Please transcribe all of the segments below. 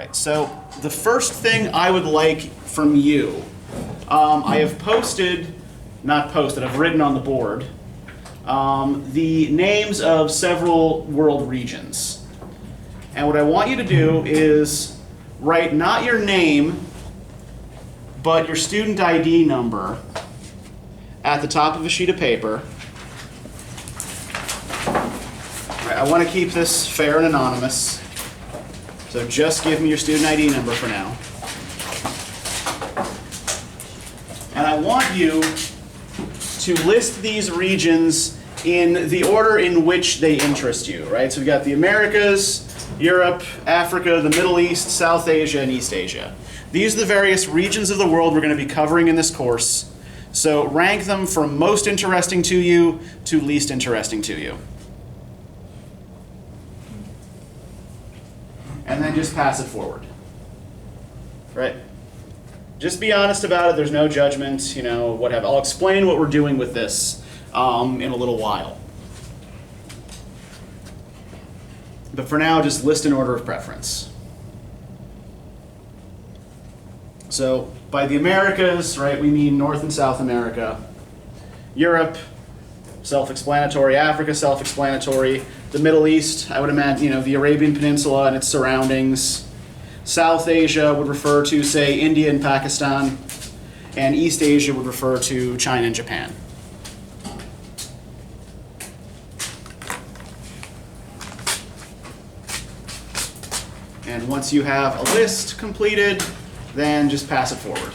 right, so the first thing I would like from you, I have I've written on the board, the names of several world regions. And what I want you to do is write not your name, but your student ID number at the top of a sheet of paper. All right, I want to keep this fair and anonymous, so just give me your student ID number for now. And I want you to list these regions in the order in which they interest you, right? So we've got the Americas, Europe, Africa, the Middle East, South Asia, and East Asia. These are the various regions of the world we're going to be covering in this course. So rank them from most interesting to you to least interesting to you. And then just pass it forward. Right? Just be honest about it. There's no judgment, whatever. I'll explain what we're doing with this in a little while. But for now, just list in order of preference. So by the Americas, right, we mean North and South America. Europe, self-explanatory. Africa, self-explanatory. The Middle East, I would imagine, the Arabian Peninsula and its surroundings. South Asia would refer to, say, India and Pakistan. And East Asia would refer to China and Japan. And once you have a list completed, then just pass it forward.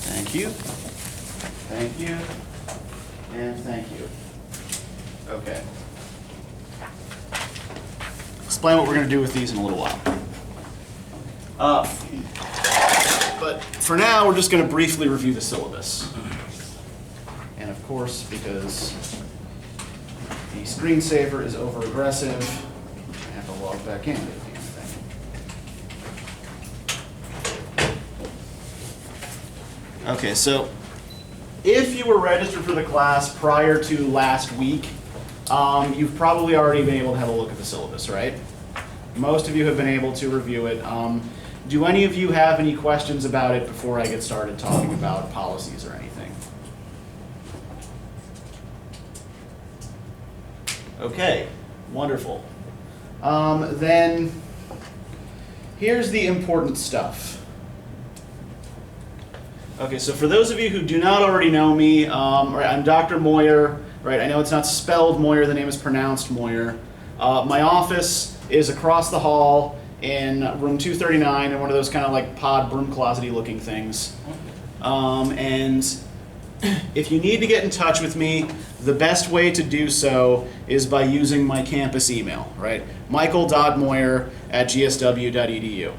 Thank you, thank you, and thank you. Okay. Explain what we're going to do with these in a little while. But for now, we're just going to briefly review the syllabus. And of course, because the screensaver is over-aggressive, I have to log back in. Okay, so if you were registered for the class prior to last week, you've probably already been able to have a look at the syllabus, right? Most of you have been able to review it. Do any of you have any questions about it before I get started talking about policies or anything? Okay, wonderful. Then here's the important stuff. Okay, so for those of you who do not already know me, right, I'm Dr. Moyer. Right, I know it's not spelled Moyer, the name is pronounced Moyer. My office is across the hall in room 239 in one of those kind of like pod broom closet-y looking things. And if you need to get in touch with me, the best way to do so is by using my campus email, right? michael.moyer@gsw.edu.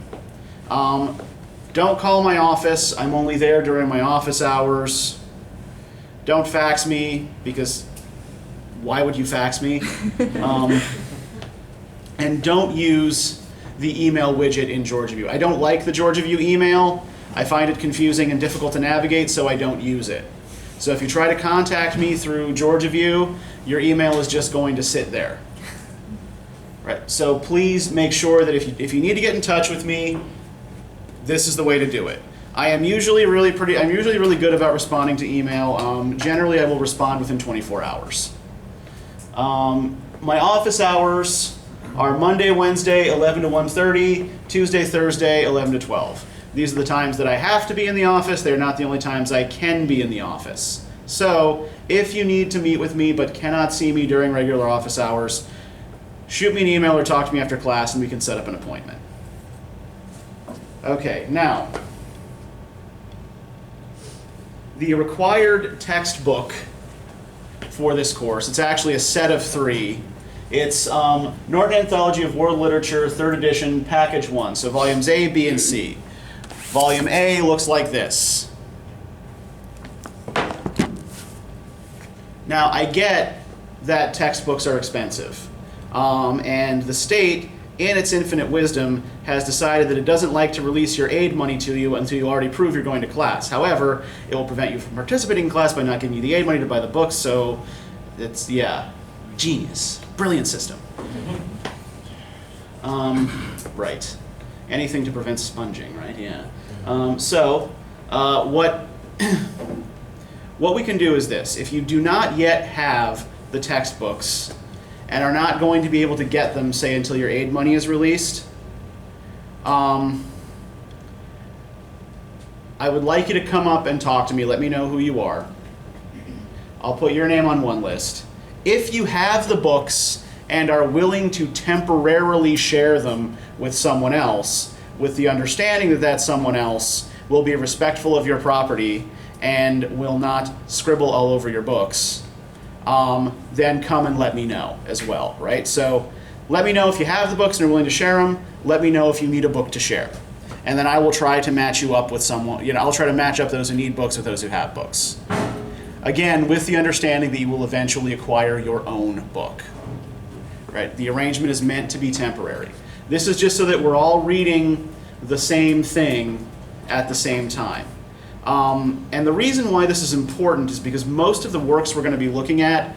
Don't call my office. I'm only there during my office hours. Don't fax me, because why would you fax me? And don't use the email widget in Georgia View. I don't like the Georgia View email. I find it confusing and difficult to navigate, so I don't use it. So if you try to contact me through Georgia View, your email is just going to sit there. Right. So please make sure that if you need to get in touch with me, this is the way to do it. I'm usually really good about responding to email. Generally, I will respond within 24 hours. My office hours are Monday, Wednesday, 11 to 1:30, Tuesday, Thursday, 11 to 12. These are the times that I have to be in the office. They're not the only times I can be in the office. So if you need to meet with me but cannot see me during regular office hours, shoot me an email or talk to me after class and we can set up an appointment. Okay, now, the required textbook for this course, it's actually a set of 3. It's Norton Anthology of World Literature, 3rd edition, package 1. So volumes A, B, and C. Volume A looks like this. Now, I get that textbooks are expensive. And the state, in its infinite wisdom, has decided that it doesn't like to release your aid money to you until you already prove you're going to class. However, it will prevent you from participating in class by not giving you the aid money to buy the books, so it's, yeah, genius. Brilliant system. Right. Anything to prevent sponging, right? Yeah. What we can do is this. If you do not yet have the textbooks and are not going to be able to get them, say, until your aid money is released, I would like you to come up and talk to me. Let me know who you are. I'll put your name on one list. If you have the books and are willing to temporarily share them with someone else, with the understanding that that someone else will be respectful of your property and will not scribble all over your books, then come and let me know as well, right? So let me know if you have the books and are willing to share them. Let me know if you need a book to share. And then I will try to match you up with someone, I'll try to match up those who need books with those who have books. Again, with the understanding that you will eventually acquire your own book, right? The arrangement is meant to be temporary. This is just so that we're all reading the same thing at the same time. And the reason why this is important is because most of the works we're going to be looking at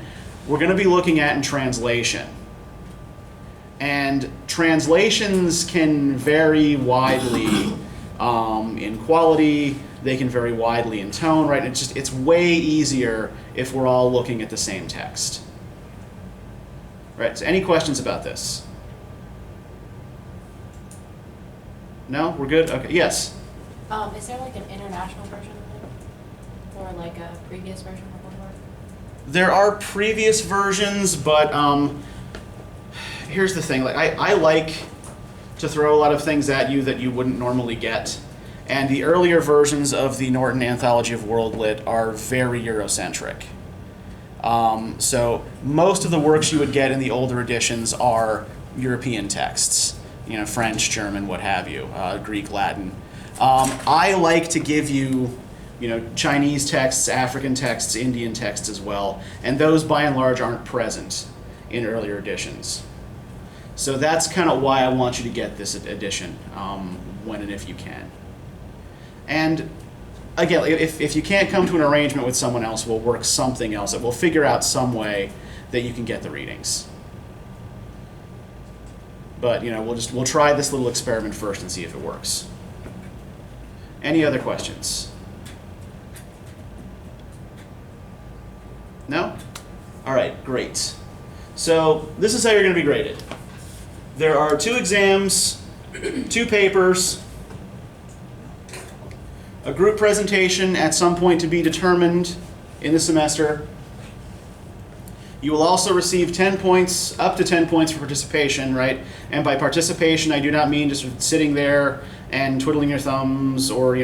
in translation. And translations can vary widely in quality, they can vary widely in tone, right? It's way easier if we're all looking at the same text. Right, so any questions about this? No? We're good? Okay, yes? Is there like an international version of it? Or like a previous version of one work? There are previous versions, but here's the thing. Like I like to throw a lot of things at you that you wouldn't normally get. And the earlier versions of the Norton Anthology of World Lit are very Eurocentric. So most of the works you would get in the older editions are European texts, French, German, what have you, Greek, Latin. I like to give you, Chinese texts, African texts, Indian texts as well, and those by and large aren't present in earlier editions. So that's kind of why I want you to get this edition, when and if you can. And again, if you can't come to an arrangement with someone else, we'll work something else. We'll figure out some way that you can get the readings. But we'll try this little experiment first and see if it works. Any other questions? No? All right, great. So this is how you're going to be graded. There are 2 exams, 2 papers, a group presentation at some point to be determined in the semester. You will also receive 10 points, up to 10 points for participation, right? And by participation, I do not mean just sitting there and twiddling your thumbs or,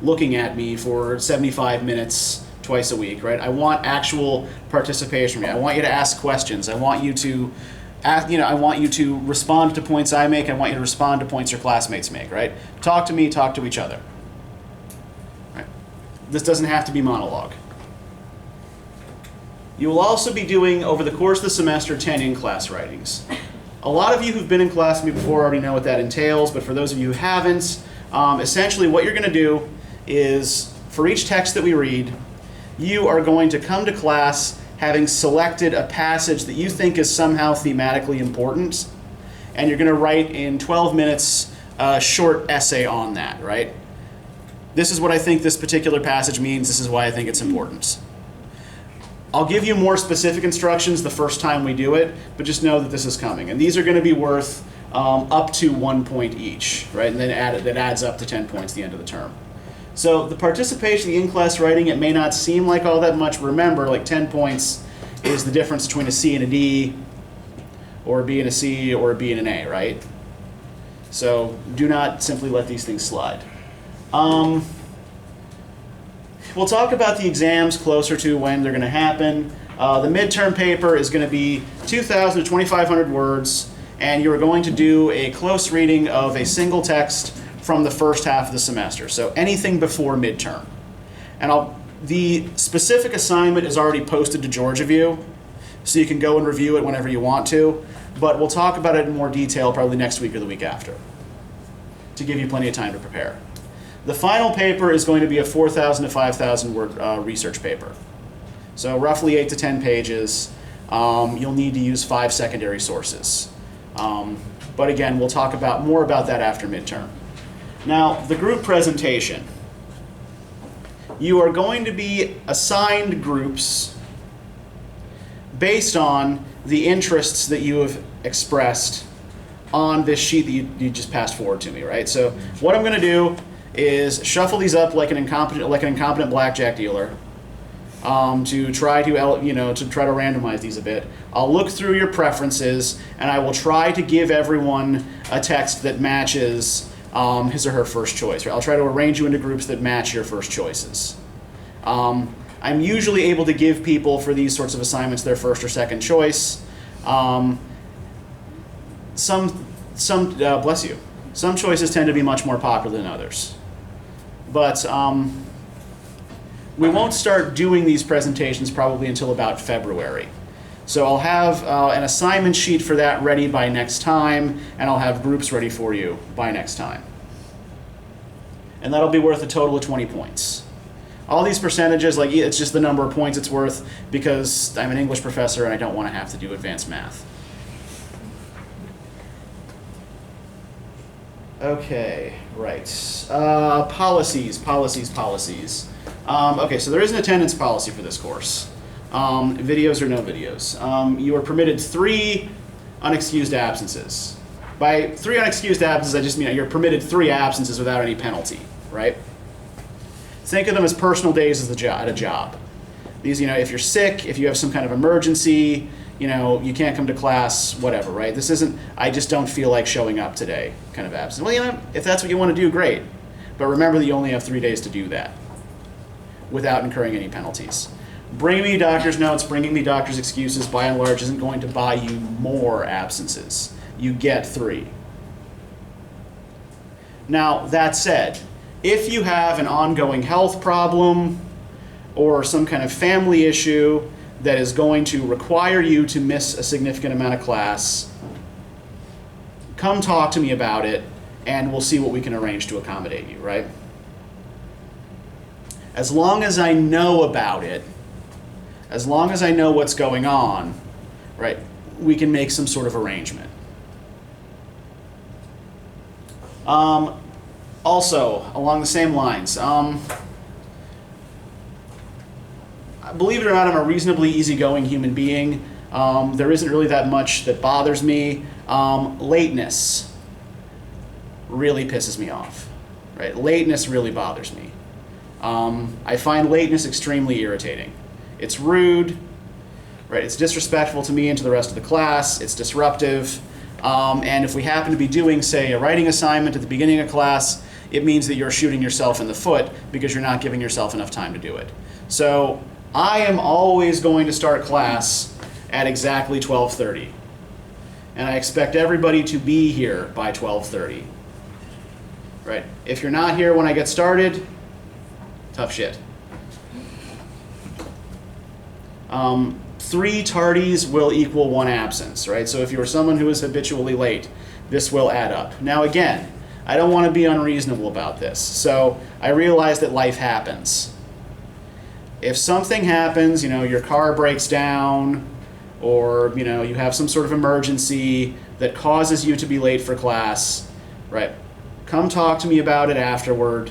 looking at me for 75 minutes twice a week, right? I want actual participation from you. I want you to ask questions. I want you to I want you to respond to points I make. I want you to respond to points your classmates make, right? Talk to me, talk to each other. Right? This doesn't have to be monologue. You will also be doing, over the course of the semester, 10 in-class writings. A lot of you who've been in class with me before already know what that entails, but for those of you who haven't, essentially what you're going to do is, for each text that we read, you are going to come to class having selected a passage that you think is somehow thematically important, and you're going to write in 12 minutes a short essay on that, right? This is what I think this particular passage means, this is why I think it's important. I'll give you more specific instructions the first time we do it, but just know that this is coming. And these are going to be worth up to 1 point each, right? And then that adds up to 10 points at the end of the term. So the participation, the in-class writing, it may not seem like all that much. Remember, like 10 points is the difference between a C and a D, or a B and a C, or a B and an A, right? So do not simply let these things slide. We'll talk about the exams closer to when they're going to happen. The midterm paper is going to be 2,000 to 2,500 words, and you're going to do a close reading of a single text from the first half of the semester, so anything before midterm. And the specific assignment is already posted to GeorgiaView, so you can go and review it whenever you want to, but we'll talk about it in more detail probably next week or the week after, to give you plenty of time to prepare. The final paper is going to be a 4,000 to 5,000 word research paper. So roughly 8 to 10 pages. You'll need to use 5 secondary sources. But again, we'll talk more about that after midterm. Now, the group presentation. You are going to be assigned groups based on the interests that you have expressed on this sheet that you just passed forward to me, right? So what I'm going to do is shuffle these up like an incompetent blackjack dealer to try to randomize these a bit. I'll look through your preferences and I will try to give everyone a text that matches his or her first choice. Right? I'll try to arrange you into groups that match your first choices. I'm usually able to give people for these sorts of assignments their first or second choice. Bless you. Some choices tend to be much more popular than others. But we won't start doing these presentations probably until about February. So I'll have an assignment sheet for that ready by next time, and I'll have groups ready for you by next time. And that'll be worth a total of 20 points. All these percentages, it's just the number of points it's worth because I'm an English professor and I don't want to have to do advanced math. Okay, right. Policies. Okay, so there is an attendance policy for this course. Videos or no videos. You are permitted 3 unexcused absences. By 3 unexcused absences, I just mean you're permitted 3 absences without any penalty, right? Think of them as personal days at a job. These, if you're sick, if you have some kind of emergency, you can't come to class, whatever, right? This isn't, I just don't feel like showing up today kind of absence. Well, if that's what you want to do, great. But remember that you only have 3 days to do that without incurring any penalties. Bringing me doctor's notes, bringing me doctor's excuses, by and large, isn't going to buy you more absences. You get 3. Now, that said, if you have an ongoing health problem or some kind of family issue that is going to require you to miss a significant amount of class, come talk to me about it and we'll see what we can arrange to accommodate you, right? As long as I know about it, as long as I know what's going on, right, we can make some sort of arrangement. Also, along the same lines, believe it or not, I'm a reasonably easygoing human being. There isn't really that much that bothers me. Lateness really pisses me off. Right? Lateness really bothers me. I find lateness extremely irritating. It's rude, right? It's disrespectful to me and to the rest of the class. It's disruptive. And if we happen to be doing, say, a writing assignment at the beginning of class, it means that you're shooting yourself in the foot because you're not giving yourself enough time to do it. So I am always going to start class at exactly 12:30. And I expect everybody to be here by 12:30. Right? If you're not here when I get started, tough shit. 3 tardies will equal 1 absence, right? So if you're someone who is habitually late, this will add up. Now again, I don't want to be unreasonable about this. So I realize that life happens. If something happens, your car breaks down, or you have some sort of emergency that causes you to be late for class, right? Come talk to me about it afterward,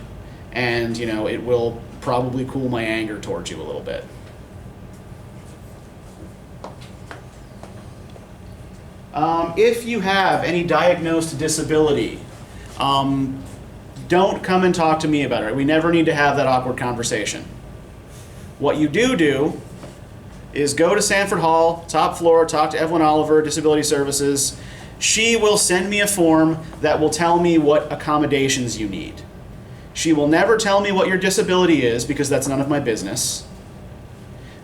and it will probably cool my anger towards you a little bit. If you have any diagnosed disability, don't come and talk to me about it. We never need to have that awkward conversation. What you do is go to Sanford Hall, top floor, talk to Evelyn Oliver, Disability Services. She will send me a form that will tell me what accommodations you need. She will never tell me what your disability is because that's none of my business.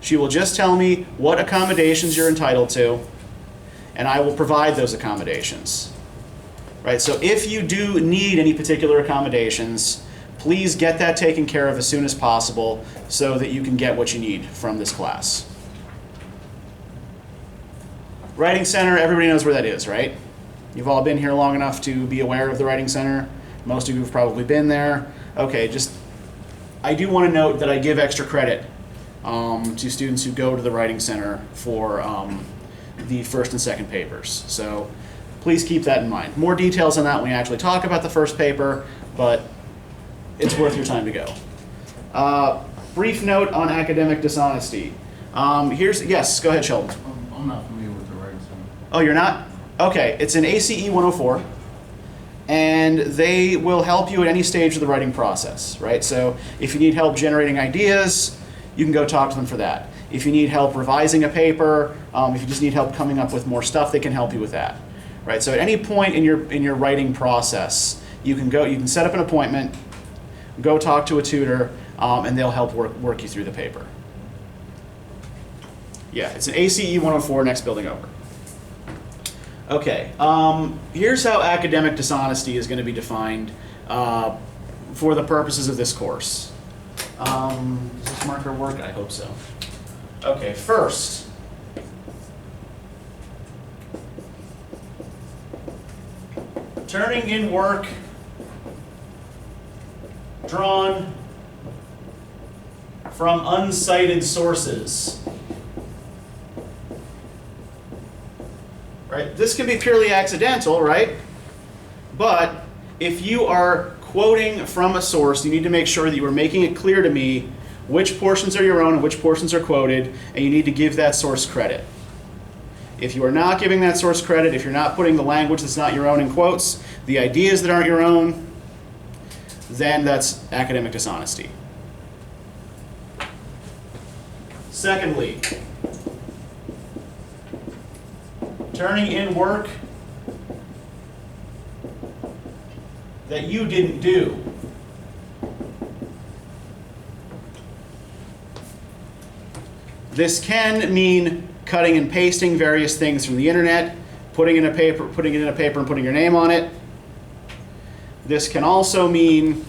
She will just tell me what accommodations you're entitled to, and I will provide those accommodations. Right? So if you do need any particular accommodations, please get that taken care of as soon as possible so that you can get what you need from this class. Writing Center, everybody knows where that is, right? You've all been here long enough to be aware of the Writing Center. Most of you have probably been there. Okay, I do want to note that I give extra credit to students who go to the Writing Center for the first and second papers. So please keep that in mind. More details on that when we actually talk about the first paper, but it's worth your time to go. Brief note on academic dishonesty. Yes, go ahead, Sheldon. I'm not familiar with the Writing Center. Oh, you're not? Okay, it's an ACE 104, and they will help you at any stage of the writing process, right? So if you need help generating ideas, you can go talk to them for that. If you need help revising a paper, if you just need help coming up with more stuff, they can help you with that, right? So at any point in your writing process, you can set up an appointment, go talk to a tutor, and they'll help work you through the paper. Yeah, it's an ACE 104, next building over. Okay, here's how academic dishonesty is going to be defined for the purposes of this course. Does this marker work? I hope so. Okay, first, turning in work drawn from uncited sources. Right? This can be purely accidental, right? But if you are quoting from a source, you need to make sure that you are making it clear to me which portions are your own and which portions are quoted, and you need to give that source credit. If you are not giving that source credit, if you're not putting the language that's not your own in quotes, the ideas that aren't your own, then that's academic dishonesty. Secondly, turning in work that you didn't do. This can mean cutting and pasting various things from the internet, putting it in a paper and putting your name on it. This can also mean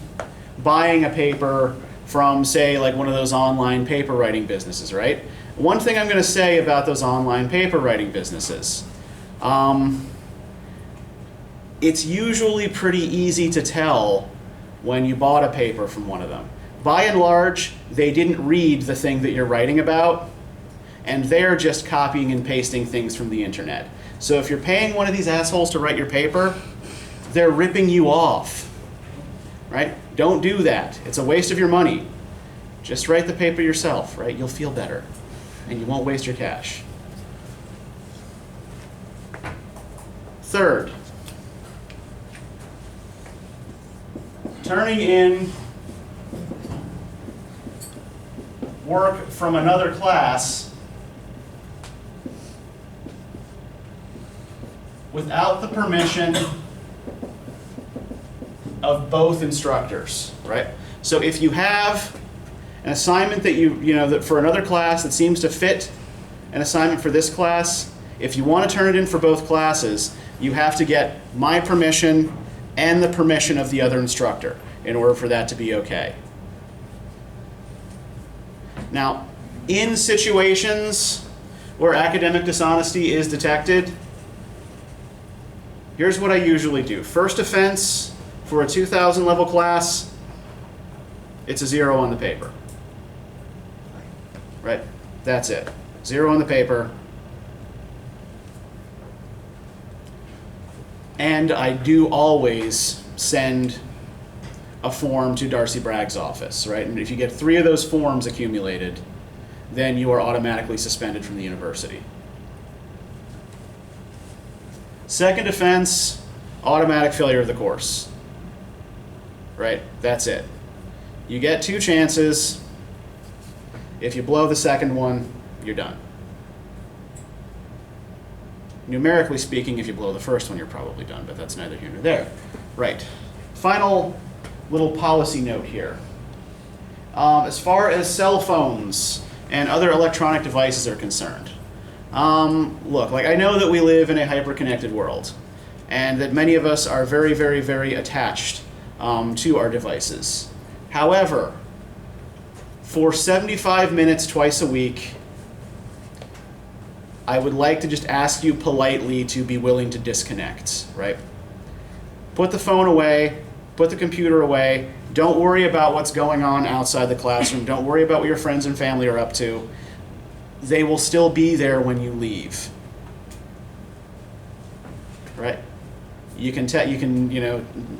buying a paper from, say, like one of those online paper writing businesses, right? One thing I'm going to say about those online paper writing businesses, it's usually pretty easy to tell when you bought a paper from one of them. By and large, they didn't read the thing that you're writing about, and they're just copying and pasting things from the internet. So if you're paying one of these assholes to write your paper, they're ripping you off, right? Don't do that. It's a waste of your money. Just write the paper yourself, right? You'll feel better, and you won't waste your cash. Third, turning in work from another class without the permission of both instructors, right? So if you have an assignment that that for another class that seems to fit an assignment for this class, if you want to turn it in for both classes, you have to get my permission and the permission of the other instructor in order for that to be okay. Now, in situations where academic dishonesty is detected, here's what I usually do. First offense for a 2000 level class, it's a 0 on the paper. Right? That's it. 0 on the paper. And I do always send a form to Darcy Bragg's office, right? And if you get 3 of those forms accumulated, then you are automatically suspended from the university. Second offense, automatic failure of the course. Right? That's it. You get 2 chances. If you blow the second one, you're done. Numerically speaking, if you blow the first one, you're probably done, but that's neither here nor there. Right. Final little policy note here. As far as cell phones and other electronic devices are concerned, look, like I know that we live in a hyper-connected world, and that many of us are very, very, very attached to our devices. However, for 75 minutes twice a week, I would like to just ask you politely to be willing to disconnect, right? Put the phone away, put the computer away. Don't worry about what's going on outside the classroom. Don't worry about what your friends and family are up to. They will still be there when you leave, right? You can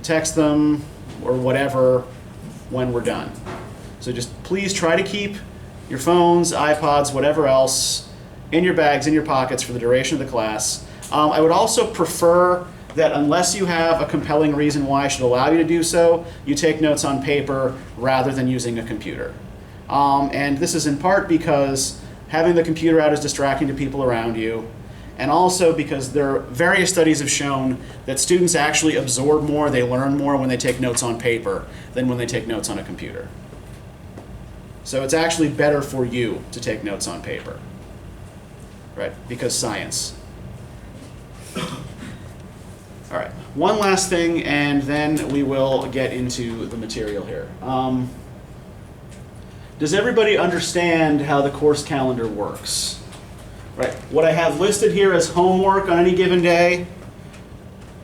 text them or whatever when we're done. So just please try to keep your phones, iPods, whatever else in your bags, in your pockets for the duration of the class. I would also prefer that unless you have a compelling reason why I should allow you to do so, you take notes on paper rather than using a computer. And this is in part because having the computer out is distracting to people around you, and also because various studies have shown that students actually absorb more, they learn more when they take notes on paper than when they take notes on a computer. So it's actually better for you to take notes on paper, right? Because science. All right, one last thing, and then we will get into the material here. Does everybody understand how the course calendar works? Right, what I have listed here as homework on any given day,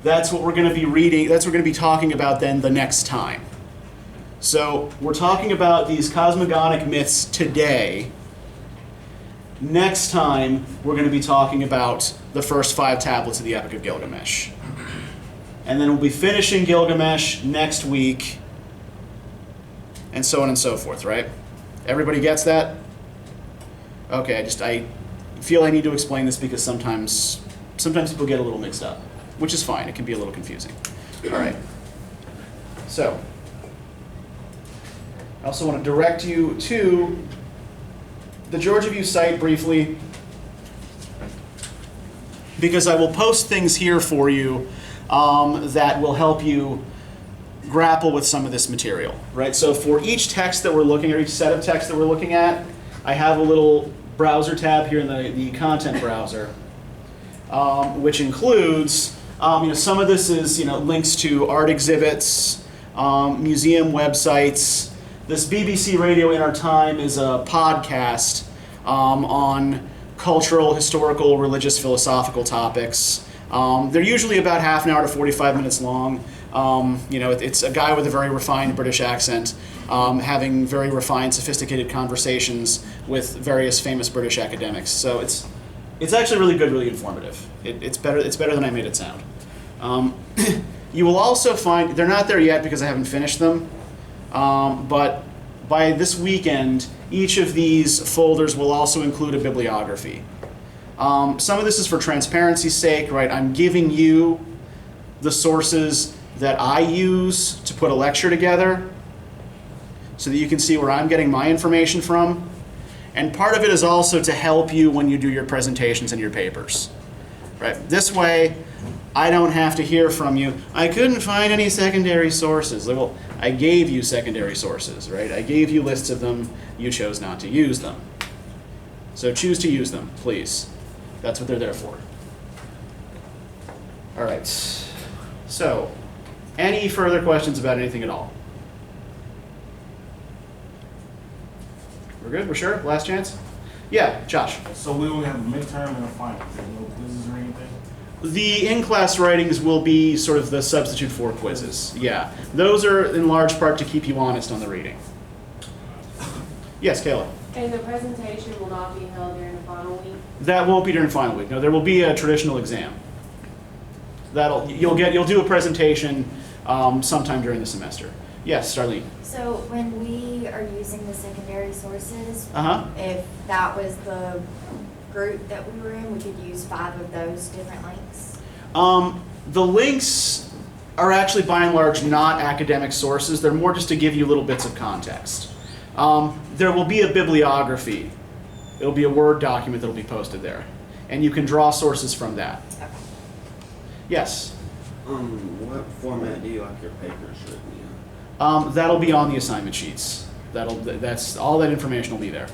that's what we're going to be reading, that's what we're going to be talking about then the next time. So we're talking about these cosmogonic myths today. Next time, we're going to be talking about the first 5 tablets of the Epic of Gilgamesh. And then we'll be finishing Gilgamesh next week, and so on and so forth, right? Everybody gets that? Okay, I feel I need to explain this because sometimes people get a little mixed up, which is fine. It can be a little confusing. All right. So, I also want to direct you to the Georgia View site briefly, because I will post things here for you that will help you grapple with some of this material, right? So for each text that we're looking at, each set of text that we're looking at, I have a little browser tab here in the content browser, which includes, some of this is, links to art exhibits, museum websites. This BBC Radio in Our Time is a podcast on cultural, historical, religious, philosophical topics. They're usually about half an hour to 45 minutes long. It's a guy with a very refined British accent having very refined, sophisticated conversations with various famous British academics. So it's actually really good, really informative. It's better than I made it sound. You will also find, they're not there yet because I haven't finished them, but by this weekend, each of these folders will also include a bibliography. Some of this is for transparency's sake, right? I'm giving you the sources that I use to put a lecture together so that you can see where I'm getting my information from. And part of it is also to help you when you do your presentations and your papers, right? This way, I don't have to hear from you, I couldn't find any secondary sources. Well, I gave you secondary sources, right? I gave you lists of them, you chose not to use them. So choose to use them, please. That's what they're there for. All right, so any further questions about anything at all? We're good, we're sure? Last chance? Yeah, Josh. So we only have a midterm and a final. There's no quizzes or anything? The in-class writings will be sort of the substitute for quizzes. Yeah, those are in large part to keep you honest on the reading. Yes, Kayla. And the presentation will not be held during the final week? That won't be during final week. No, there will be a traditional exam. You'll do a presentation sometime during the semester. Yes, Starlene. So when we are using the secondary sources, Uh-huh. if that was the group that we were in, we could use 5 of those different links? The links are actually by and large not academic sources. They're more just to give you little bits of context. There will be a bibliography. It'll be a Word document that'll be posted there. And you can draw sources from that. Okay. Yes? What format do you like your papers written That'll be on the assignment sheets. That's all that information will be there.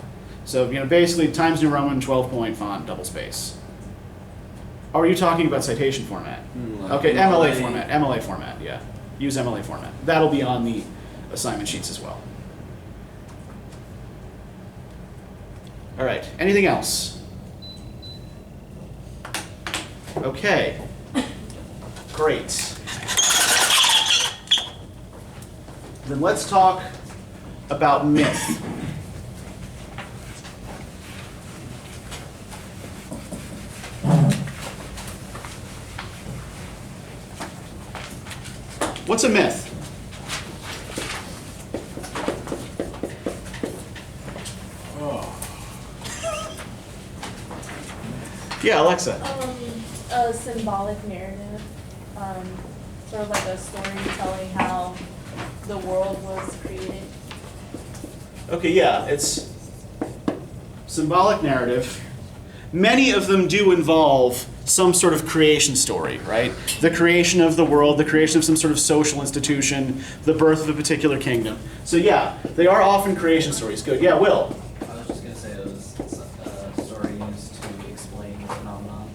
So basically Times New Roman 12-point font, double space. Or are you talking about citation format? Okay, MLA format. MLA format. Yeah, use MLA format. That'll be on the assignment sheets as well. All right. Anything else? Okay. Great. Then let's talk about myth. What's a myth? Yeah, Alexa. A symbolic narrative, sort of like a story telling how the world was created. Okay, yeah, it's symbolic narrative. Many of them do involve some sort of creation story, right? The creation of the world, the creation of some sort of social institution, the birth of a particular kingdom. So yeah, they are often creation stories. Good. Yeah, Will. I was just going to say it was a story used to explain a phenomenon.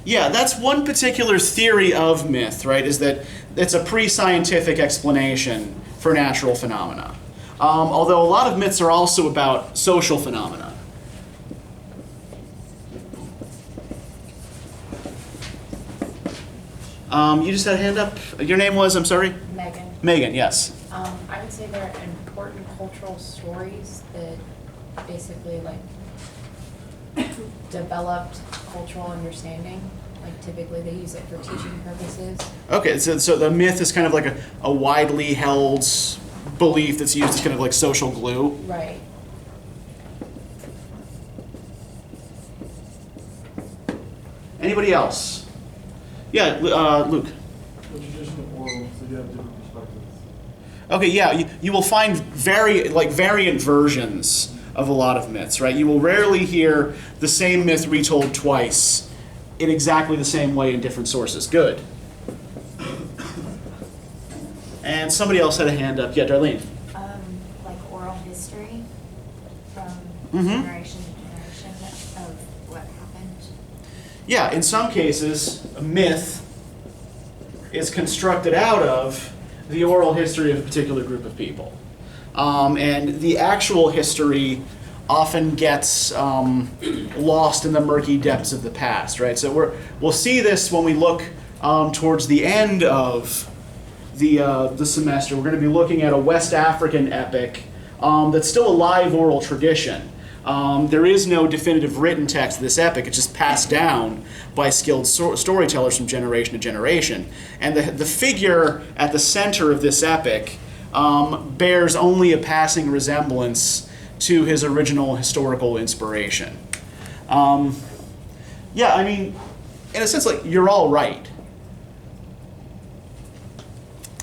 Yeah, that's one particular theory of myth, right? Is that it's a pre-scientific explanation for natural phenomena. Although a lot of myths are also about social phenomena. You just had a hand up. Your name was, I'm sorry? Megan. Megan, yes. I would say they're important cultural stories that basically developed cultural understanding. Like typically they use it for teaching purposes. Okay, so the myth is kind of like a widely held belief that's used as kind of like social glue. Right. Anybody else? Yeah, Luke. The traditional oral, so you have different perspectives. Okay, yeah, you will find variant versions of a lot of myths, right? You will rarely hear the same myth retold twice in exactly the same way in different sources. Good. And somebody else had a hand up. Yeah, Darlene. Like oral history from Mhm. generation to generation of what happened. Yeah, in some cases, a myth is constructed out of the oral history of a particular group of people. And the actual history often gets lost in the murky depths of the past, right? So we'll see this when we look towards the end of the semester. We're going to be looking at a West African epic that's still a live oral tradition. There is no definitive written text of this epic. It's just passed down by skilled storytellers from generation to generation. And the figure at the center of this epic bears only a passing resemblance to his original historical inspiration. Yeah, I mean, in a sense, you're all right.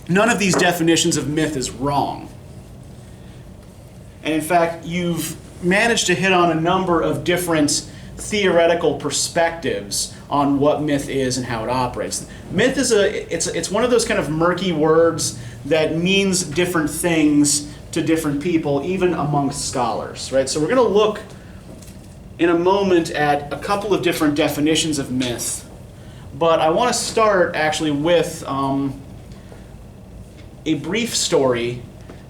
None of these definitions of myth is wrong. And in fact, you've managed to hit on a number of different theoretical perspectives on what myth is and how it operates. Myth is it's one of those kind of murky words that means different things to different people, even amongst scholars, right? So we're going to look in a moment at a couple of different definitions of myth, but I want to start actually with a brief story.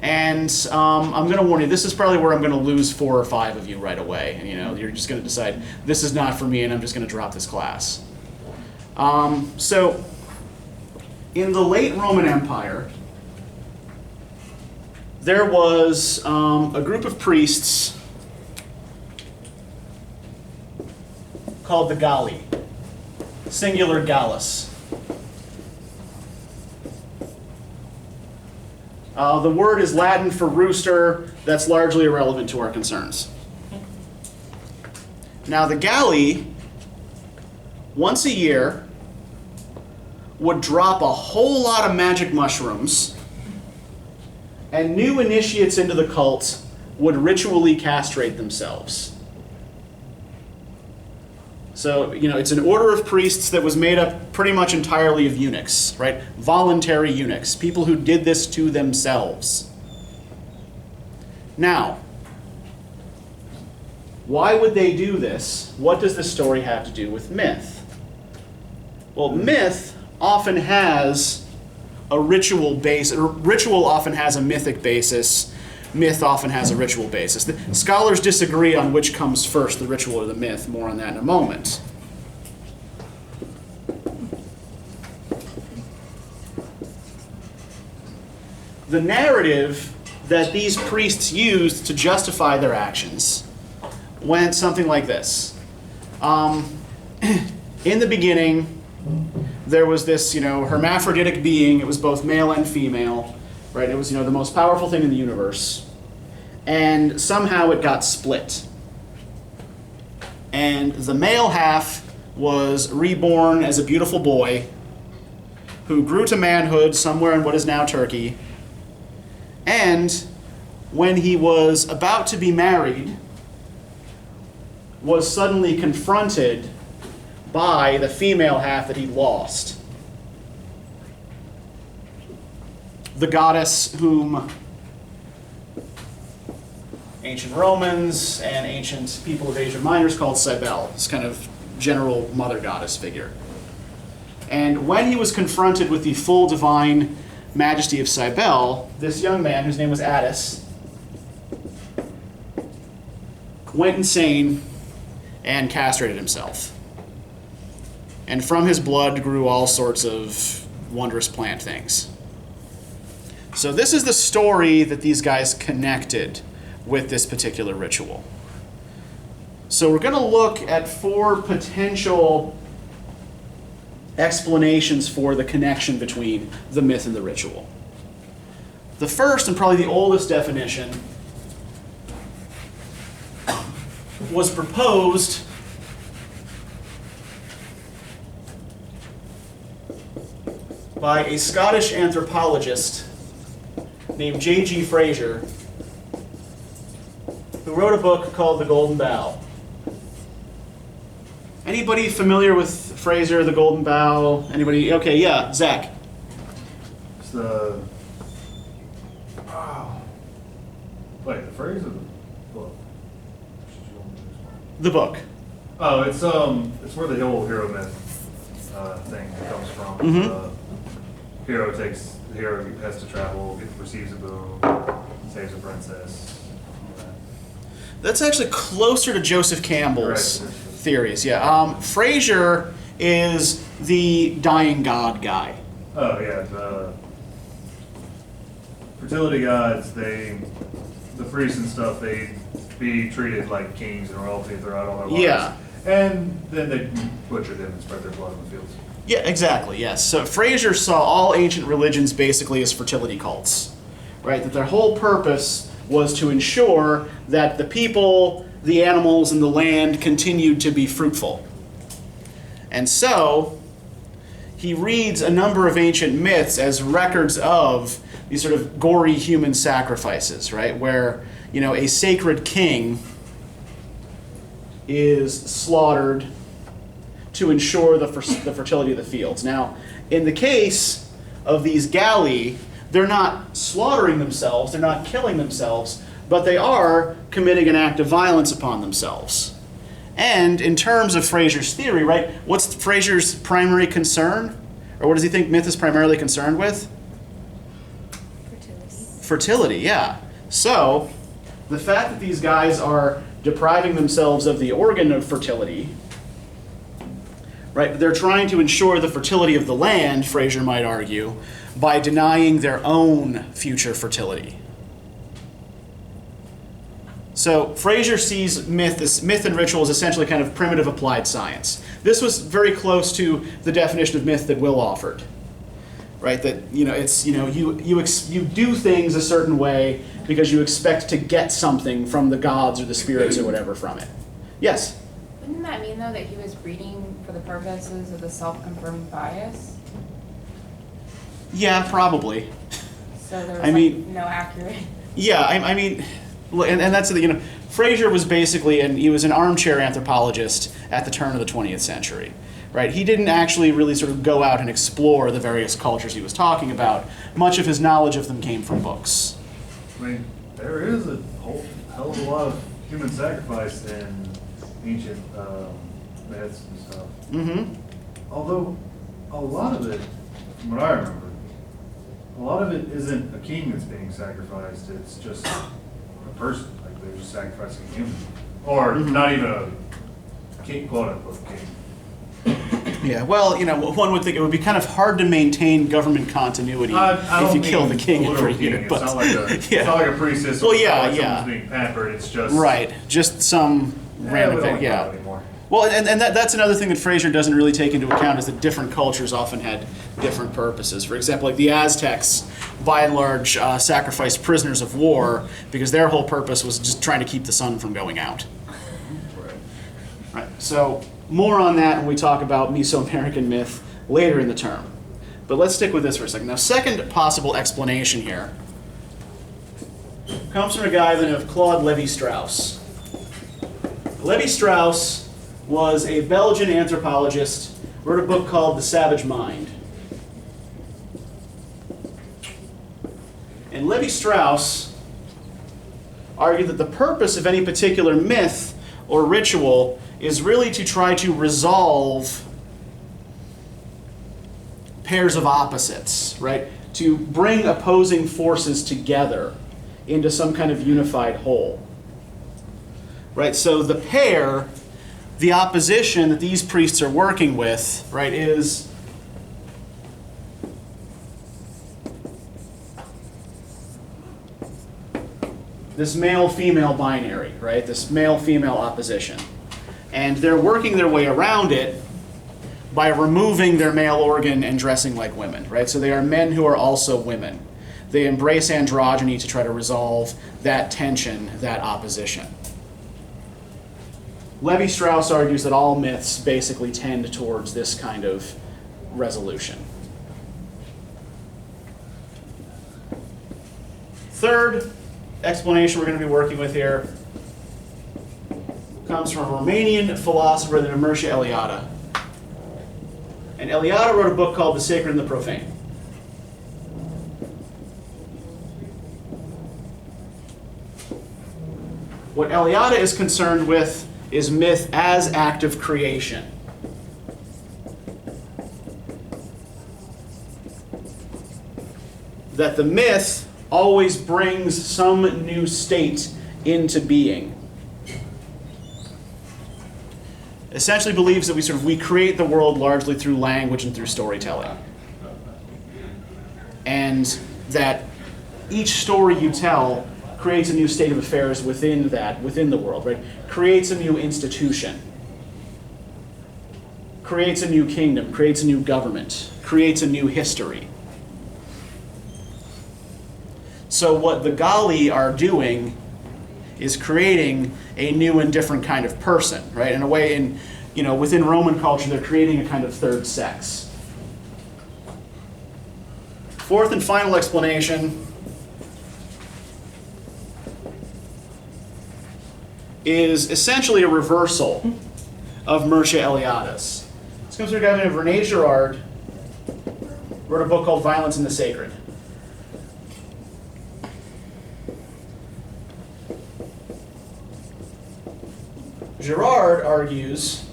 And I'm going to warn you, this is probably where I'm going to lose 4 or 5 of you right away. And, you're just going to decide, this is not for me, and I'm just going to drop this class. So, in the late Roman Empire, there was a group of priests called the Galli, singular Gallus. The word is Latin for rooster. That's largely irrelevant to our concerns. Now, the Galli, once a year, would drop a whole lot of magic mushrooms, and new initiates into the cult would ritually castrate themselves. So, it's an order of priests that was made up pretty much entirely of eunuchs, right? Voluntary eunuchs, people who did this to themselves. Now, why would they do this? What does this story have to do with myth? Well, myth often has a ritual base. Ritual often has a mythic basis. Myth often has a ritual basis. The scholars disagree on which comes first, the ritual or the myth. More on that in a moment. The narrative that these priests used to justify their actions went something like this. In the beginning, there was this, hermaphroditic being. It was both male and female, right? It was, the most powerful thing in the universe. And somehow it got split. And the male half was reborn as a beautiful boy who grew to manhood somewhere in what is now Turkey. And when he was about to be married, was suddenly confronted by the female half that he lost. The goddess whom ancient Romans and ancient people of Asia Minor called Cybele, this kind of general mother goddess figure. And when he was confronted with the full divine majesty of Cybele, this young man, whose name was Attis, went insane and castrated himself. And from his blood grew all sorts of wondrous plant things. So this is the story that these guys connected with this particular ritual. So we're going to look at 4 potential explanations for the connection between the myth and the ritual. The first, and probably the oldest definition, was proposed by a Scottish anthropologist named J.G. Fraser, who wrote a book called The Golden Bough. Anybody familiar with Fraser, The Golden Bough? Anybody? Okay, yeah, Zach. It's the... Oh. Wait, the phrase or the book? The book. Oh, it's where the whole hero myth thing comes from. Mhm. The hero has to travel, receives a boon, saves a princess. All that. That's actually closer to Joseph Campbell's Right. theories, yeah. Fraser is the dying god guy. Oh yeah, the fertility gods, the priests and stuff, they be treated like kings and royalty throughout all their lives. Yeah. And then they butcher them and spread their blood in the fields. Yeah, exactly, yes. So Fraser saw all ancient religions basically as fertility cults, right? That their whole purpose was to ensure that the people, the animals, and the land continued to be fruitful. And so, he reads a number of ancient myths as records of these sort of gory human sacrifices, right? Where, a sacred king is slaughtered to ensure the fertility of the fields. Now, in the case of these Galli, they're not slaughtering themselves, they're not killing themselves, but they are committing an act of violence upon themselves. And in terms of Fraser's theory, right, what's Fraser's primary concern? Or what does he think myth is primarily concerned with? Fertility, yeah. So, the fact that these guys are depriving themselves of the organ of fertility, right, they're trying to ensure the fertility of the land, Fraser might argue, by denying their own future fertility. So Fraser sees myth and ritual as essentially kind of primitive applied science. This was very close to the definition of myth that Will offered, right? That it's you do things a certain way because you expect to get something from the gods or the spirits or whatever from it. Yes. Wouldn't that mean, though, that he was reading for the purposes of the self-confirming bias? Yeah, probably. So there was no accurate... Yeah, I mean, Well, and that's the, Fraser was basically, and he was an armchair anthropologist at the turn of the 20th century, right? He didn't actually really sort of go out and explore the various cultures he was talking about. Much of his knowledge of them came from books. I mean, there is a whole hell of a lot of human sacrifice in ancient myths and stuff. Mm-hmm. Although, a lot of it, from what I remember, a lot of it isn't a king that's being sacrificed, it's just a person, like they're just sacrificing a human. Or not even a king, quote unquote king. Yeah, well, one would think it would be kind of hard to maintain government continuity if you kill the king every year. It's not like it's not like a priest system. Well, it's yeah, not like yeah. someone's being pampered, it's just... Right, just some random we don't thing, like yeah. that anymore. Well, and that's another thing that Fraser doesn't really take into account is that different cultures often had different purposes. For example, like the Aztecs, by and large, sacrificed prisoners of war because their whole purpose was just trying to keep the sun from going out. Right. So more on that when we talk about Mesoamerican myth later in the term. But let's stick with this for a second. Now, second possible explanation here comes from a guy by the name of Claude Lévi-Strauss. Lévi-Strauss was a Belgian anthropologist, wrote a book called The Savage Mind. And Lévi-Strauss argued that the purpose of any particular myth or ritual is really to try to resolve pairs of opposites, right? To bring opposing forces together into some kind of unified whole. Right? So the pair, the opposition that these priests are working with, right, is this male-female binary, right? This male-female opposition. And they're working their way around it by removing their male organ and dressing like women, right? So they are men who are also women. They embrace androgyny to try to resolve that tension, that opposition. Lévi-Strauss argues that all myths basically tend towards this kind of resolution. Third explanation we're going to be working with here comes from a Romanian philosopher named Mircea Eliade. And Eliade wrote a book called The Sacred and the Profane. What Eliade is concerned with is myth as act of creation. That the myth always brings some new state into being. Essentially believes that we create the world largely through language and through storytelling. And that each story you tell creates a new state of affairs within the world, right? Creates a new institution. Creates a new kingdom, creates a new government, creates a new history. So what the Galli are doing is creating a new and different kind of person, right? In a way, within Roman culture, they're creating a kind of third sex. Fourth and final explanation is essentially a reversal of Mircea Eliade's. This comes from a guy named René Girard, wrote a book called Violence in the Sacred. Girard argues,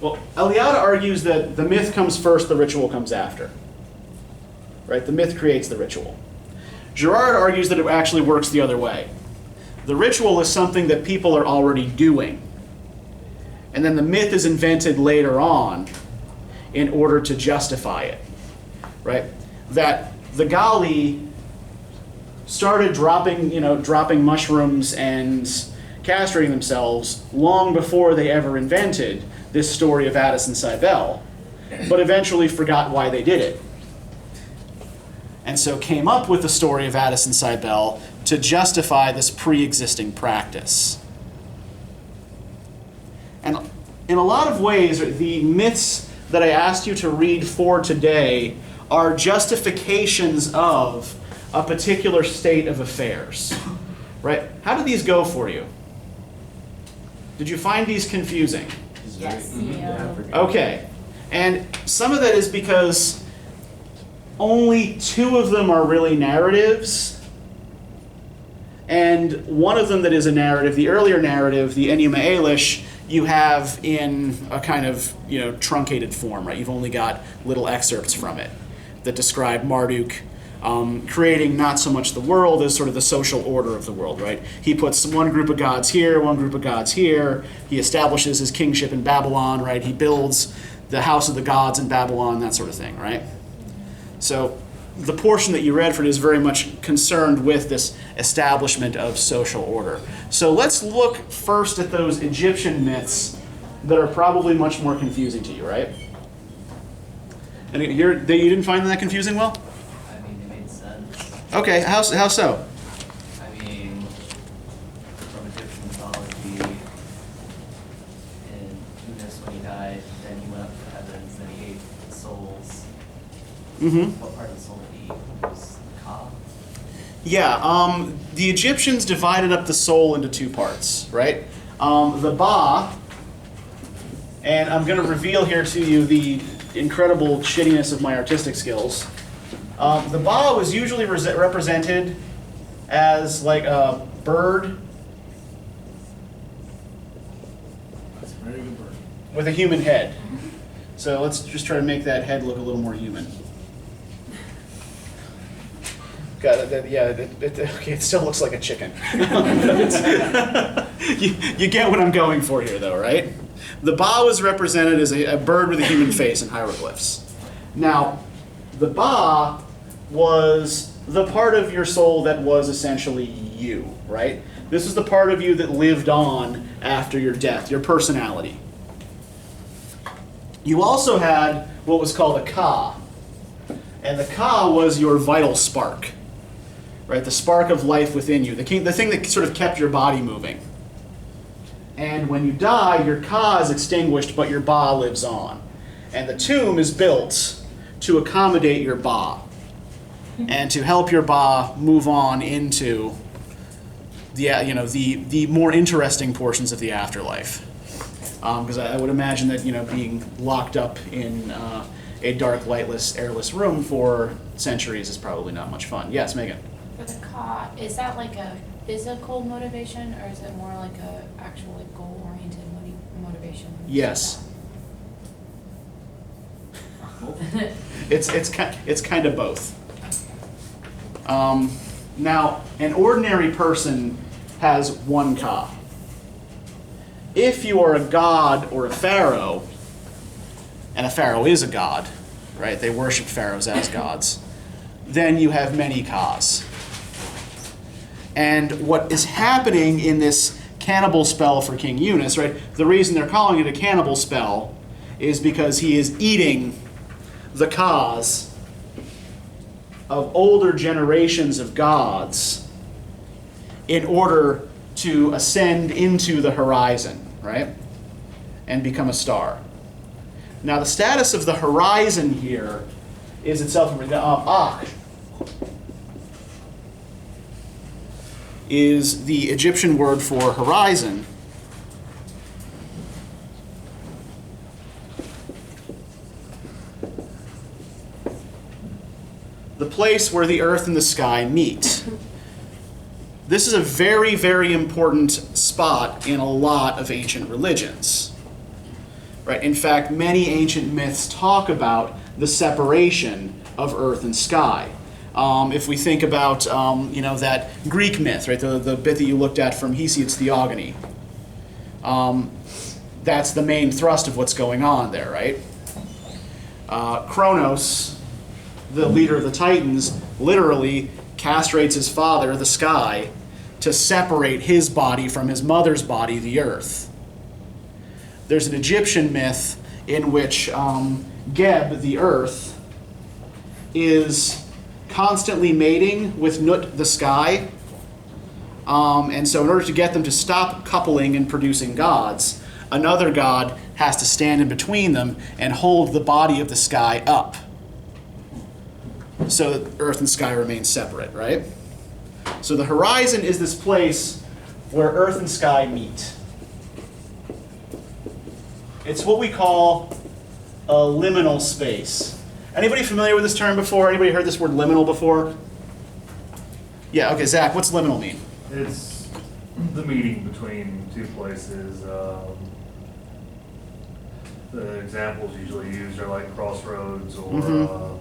Eliade argues that the myth comes first, the ritual comes after. Right? The myth creates the ritual. Girard argues that it actually works the other way. The ritual is something that people are already doing. And then the myth is invented later on in order to justify it. Right? That the Galli started dropping mushrooms and castrating themselves long before they ever invented this story of Attis and Cybele, but eventually forgot why they did it. And so came up with the story of Attis and Cybele to justify this pre-existing practice. And in a lot of ways, the myths that I asked you to read for today are justifications of a particular state of affairs. right? How did these go for you? Did you find these confusing? Yes. Yeah. Okay, and some of that is because only 2 of them are really narratives, and one of them that is a narrative, the earlier narrative, the Enuma Elish, you have in a kind of, truncated form, right? You've only got little excerpts from it that describe Marduk creating not so much the world as sort of the social order of the world, right? He puts one group of gods here, one group of gods here. He establishes his kingship in Babylon, right? He builds the house of the gods in Babylon, that sort of thing, right? So the portion that you read for it is very much concerned with this establishment of social order. So let's look first at those Egyptian myths that are probably much more confusing to you, right? And you didn't find that confusing, Will? I mean, it made sense. Okay, how so? I mean, from Egyptian mythology, in Unis when he died, then he went up to the heavens, then he ate the souls. Mm-hmm. What part of the soul did he eat? Was the Ka? Yeah, the Egyptians divided up the soul into 2 parts, right? The Ba, and I'm going to reveal here to you the incredible shittiness of my artistic skills. The Ba was usually represented as like a bird That's a very good bird. with a human head. So let's just try to make that head look a little more human. Okay, it still looks like a chicken. you get what I'm going for here, though, right? The Ba was represented as a bird with a human face in hieroglyphs. Now, the Ba was the part of your soul that was essentially you, right? This is the part of you that lived on after your death, your personality. You also had what was called a Ka, and the Ka was your vital spark. Right, the spark of life within you, the thing that sort of kept your body moving. And when you die, your Ka is extinguished, but your Ba lives on. And the tomb is built to accommodate your Ba and to help your Ba move on into the more interesting portions of the afterlife. Because I would imagine that being locked up in a dark, lightless, airless room for centuries is probably not much fun. Yes, Megan. For the Ka, is that like a physical motivation, or is it more like a actual like goal-oriented motivation? Yes. It's kind of both. Now, an ordinary person has 1 Ka. If you are a god or a pharaoh, and a pharaoh is a god, right? They worship pharaohs as gods. Then you have many Kas. And what is happening in this cannibal spell for King Unis, right? The reason they're calling it a cannibal spell is because he is eating the Kas of older generations of gods in order to ascend into the horizon, right? And become a star. Now the status of the horizon here is itself Ak is the Egyptian word for horizon. The place where the earth and the sky meet. This is a very, very important spot in a lot of ancient religions. Right? In fact, many ancient myths talk about the separation of earth and sky. If we think about that Greek myth, right, the bit that you looked at from Hesiod's Theogony, that's the main thrust of what's going on there, right? Kronos, the leader of the Titans, literally castrates his father, the sky, to separate his body from his mother's body, the earth. There's an Egyptian myth in which Geb, the earth, is constantly mating with Nut, the sky. And so in order to get them to stop coupling and producing gods, another god has to stand in between them and hold the body of the sky up so that earth and sky remain separate, right? So the horizon is this place where earth and sky meet. It's what we call a liminal space. Anybody familiar with this term before? Anybody heard this word liminal before? Yeah, okay, Zach, what's liminal mean? It's the meeting between two places. The examples usually used are like crossroads or Mhm.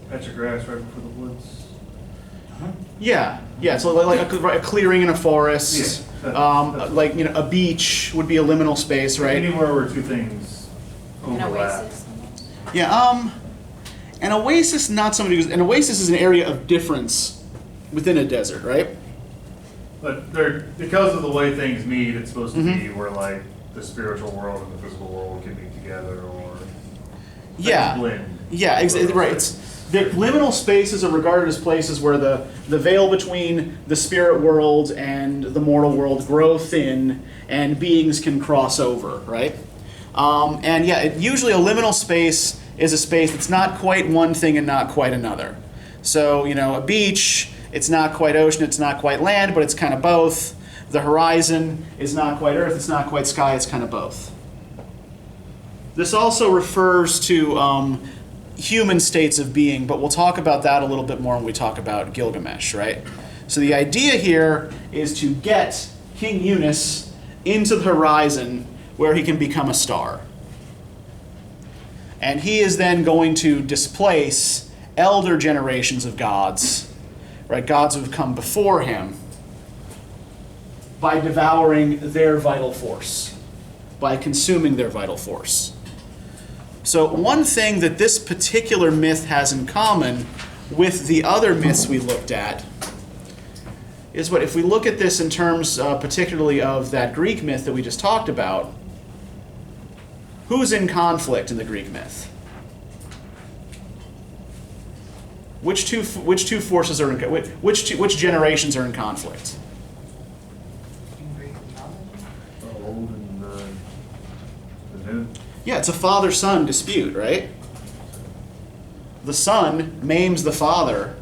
patch of grass right before the woods. Yeah, so like a clearing in a forest. Yeah, that's like, you know, a beach would be a liminal space, right? Anywhere where two things An overlap. oasis almost? Yeah, an oasis, not somebody who's, an oasis is an area of difference within a desert, right? But they're, because of the way things meet, it's supposed to be Mhm. where like the spiritual world and the physical world can meet together or things Yeah. blend. Yeah, right. It's, the liminal spaces are regarded as places where the veil between the spirit world and the mortal world grow thin and beings can cross over, right? And yeah, usually a liminal space is a space that's not quite one thing and not quite another. So, you know, a beach, it's not quite ocean, it's not quite land, but it's kind of both. The horizon is not quite earth, it's not quite sky, it's kind of both. This also refers to human states of being, but we'll talk about that a little bit more when we talk about Gilgamesh, right? So the idea here is to get King Yunus into the horizon where he can become a star. And he is then going to displace elder generations of gods, right? Gods who have come before him, by devouring their vital force, by consuming their vital force. So one thing that this particular myth has in common with the other myths we looked at is what, if we look at this in terms particularly of that Greek myth that we just talked about, who's in conflict in the Greek myth? Which two forces are in, which generations are in conflict? The old and the new. Yeah, it's a father-son dispute, right? The son maims the father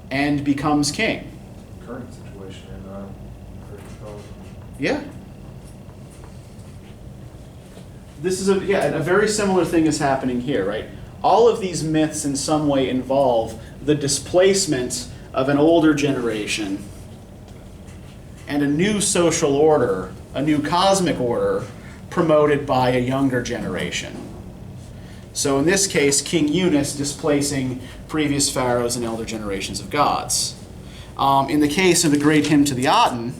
and becomes king. Current situation in current. Yeah. This is a very similar thing is happening here, right? All of these myths in some way involve the displacement of an older generation and a new social order, a new cosmic order promoted by a younger generation. So in this case, King Yunus displacing previous pharaohs and elder generations of gods. In the case of the great hymn to the Aten,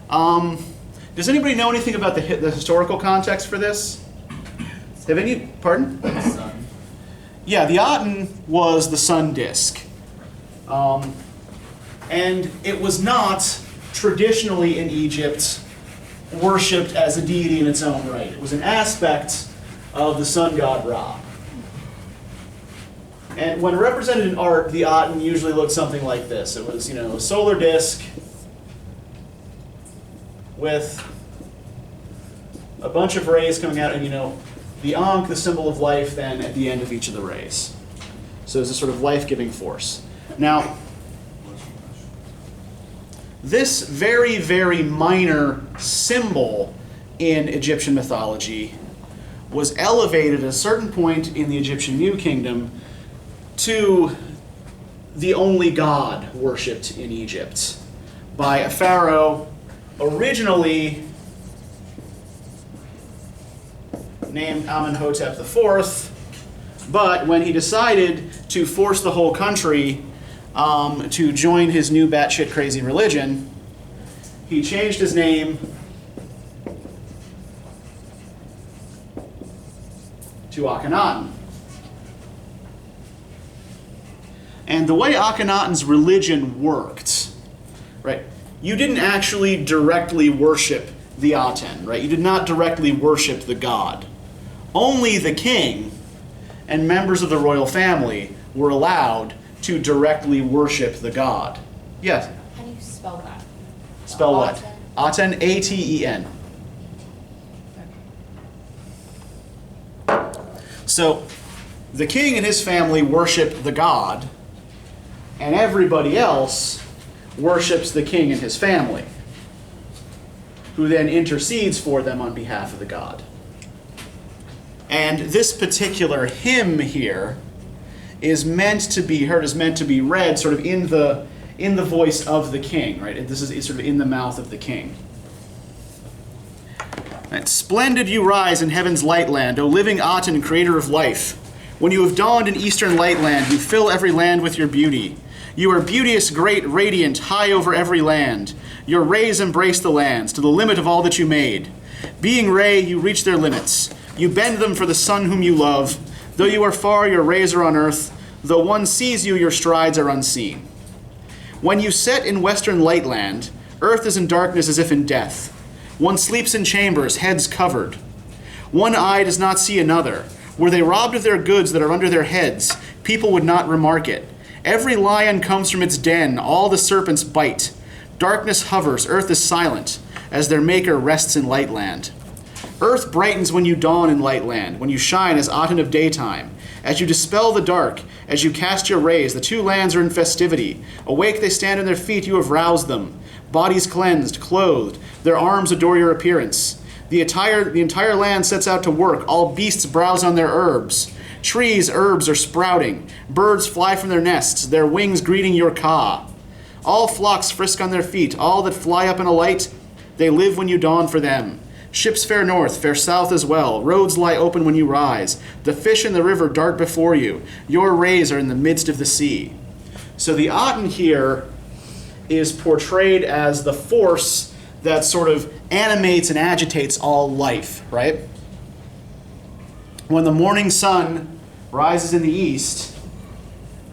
does anybody know anything about the historical context for this? Have any, pardon? The sun. Yeah, the Aten was the sun disk. And it was not traditionally in Egypt worshipped as a deity in its own right. It was an aspect of the sun god Ra. And when represented in art, the Aten usually looked something like this. It was, you know, a solar disk with a bunch of rays coming out, and, you know, the Ankh, the symbol of life, then at the end of each of the rays. So it's a sort of life-giving force. Now, this very, very minor symbol in Egyptian mythology was elevated at a certain point in the Egyptian New Kingdom to the only god worshipped in Egypt by a pharaoh originally named Amenhotep IV, but when he decided to force the whole country to join his new batshit crazy religion, he changed his name to Akhenaten. And the way Akhenaten's religion worked, right? You didn't actually directly worship the Aten, right? You did not directly worship the god. Only the king and members of the royal family were allowed to directly worship the god. Yes? How do you spell that? Spell what? Aten? Aten, A-T-E-N. So, the king and his family worship the god, and everybody else worships the king and his family, who then intercedes for them on behalf of the god. And this particular hymn here is meant to be heard, is meant to be read sort of in the voice of the king, right? This is sort of in the mouth of the king. Right. Splendid you rise in heaven's light land, O living Aten, creator of life. When you have dawned in eastern light land, you fill every land with your beauty. You are beauteous, great, radiant, high over every land. Your rays embrace the lands, to the limit of all that you made. Being ray, you reach their limits. You bend them for the sun whom you love. Though you are far, your rays are on earth. Though one sees you, your strides are unseen. When you set in western light land, earth is in darkness as if in death. One sleeps in chambers, heads covered. One eye does not see another. Were they robbed of their goods that are under their heads, people would not remark it. Every lion comes from its den, all the serpents bite. Darkness hovers, earth is silent, as their maker rests in light land. Earth brightens when you dawn in light land, when you shine as Aten of daytime. As you dispel the dark, as you cast your rays, the two lands are in festivity. Awake they stand on their feet, you have roused them. Bodies cleansed, clothed, their arms adore your appearance. The entire land sets out to work, all beasts browse on their herbs. Trees, herbs are sprouting, birds fly from their nests, their wings greeting your ka. All flocks frisk on their feet, all that fly up in a light, they live when you dawn for them. Ships fare north, fare south as well. Roads lie open when you rise. The fish in the river dart before you. Your rays are in the midst of the sea. So the Aten here is portrayed as the force that sort of animates and agitates all life, right? When the morning sun rises in the east,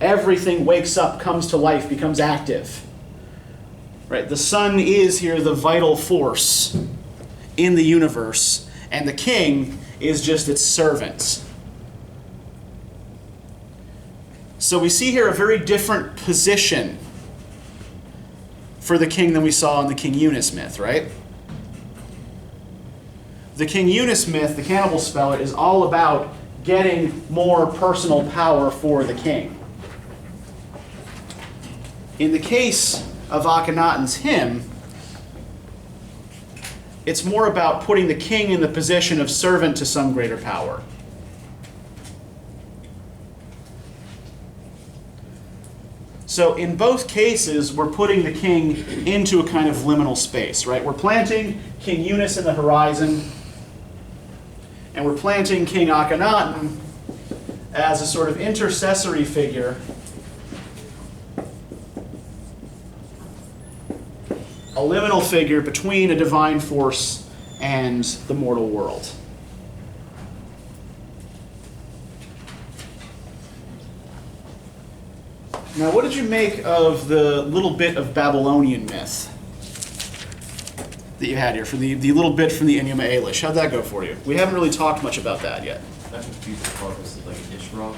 everything wakes up, comes to life, becomes active. Right? The sun is here the vital force in the universe, and the king is just its servant. So we see here a very different position for the king than we saw in the King Eunice myth, right? The King Eunice myth, the cannibal speller, is all about getting more personal power for the king. In the case of Akhenaten's hymn, it's more about putting the king in the position of servant to some greater power. So in both cases, we're putting the king into a kind of liminal space, right? We're planting King Eunice in the horizon, and we're planting King Akhenaten as a sort of intercessory figure, a liminal figure between a divine force and the mortal world. Now, what did you make of the little bit of Babylonian myth that you had here, for the little bit from the Enuma Elish? How'd that go for you? We haven't really talked much about that yet. That confused the focus of like Ishra.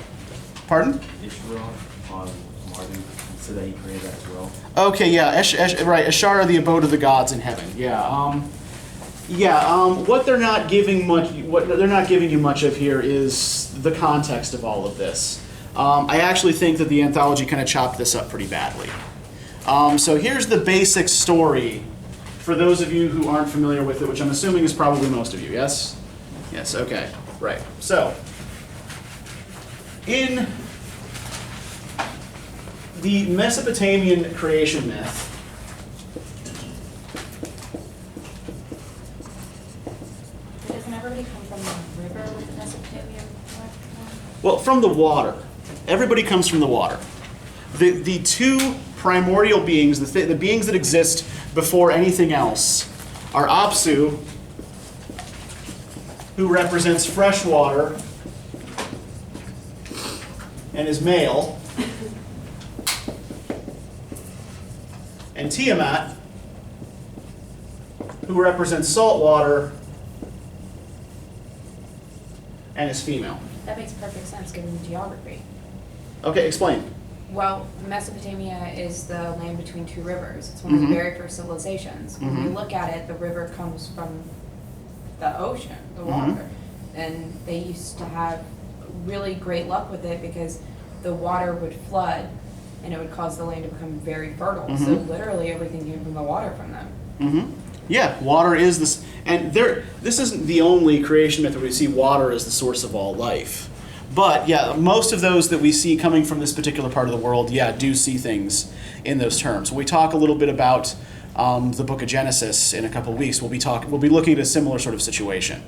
Pardon? Ishra on Marduk, so that he created that as well. Okay, yeah, right. Ashara, the abode of the gods in heaven. Yeah. What they're not giving you much of here is the context of all of this. I actually think that the anthology kind of chopped this up pretty badly. So here's the basic story for those of you who aren't familiar with it, which I'm assuming is probably most of you. Yes? Yes. Okay. Right. So in the Mesopotamian creation myth, Doesn't everybody come from the river with the Mesopotamian one? well, from the water. Everybody comes from the water. The two primordial beings, the beings that exist before anything else, are Apsu, who represents fresh water and is male, and Tiamat, who represents salt water and is female. That makes perfect sense given the geography. Okay, explain. Well, Mesopotamia is the land between two rivers. It's one of the very first civilizations. When you look at it, the river comes from the ocean, the water. And they used to have really great luck with it because the water would flood and it would cause the land to become very fertile. So literally everything came from the water from them. Yeah, water is this, and this isn't the only creation myth where we see water as the source of all life. But yeah, most of those that we see coming from this particular part of the world, do see things in those terms. When we talk a little bit about the book of Genesis in a couple of weeks, we'll be looking at a similar sort of situation.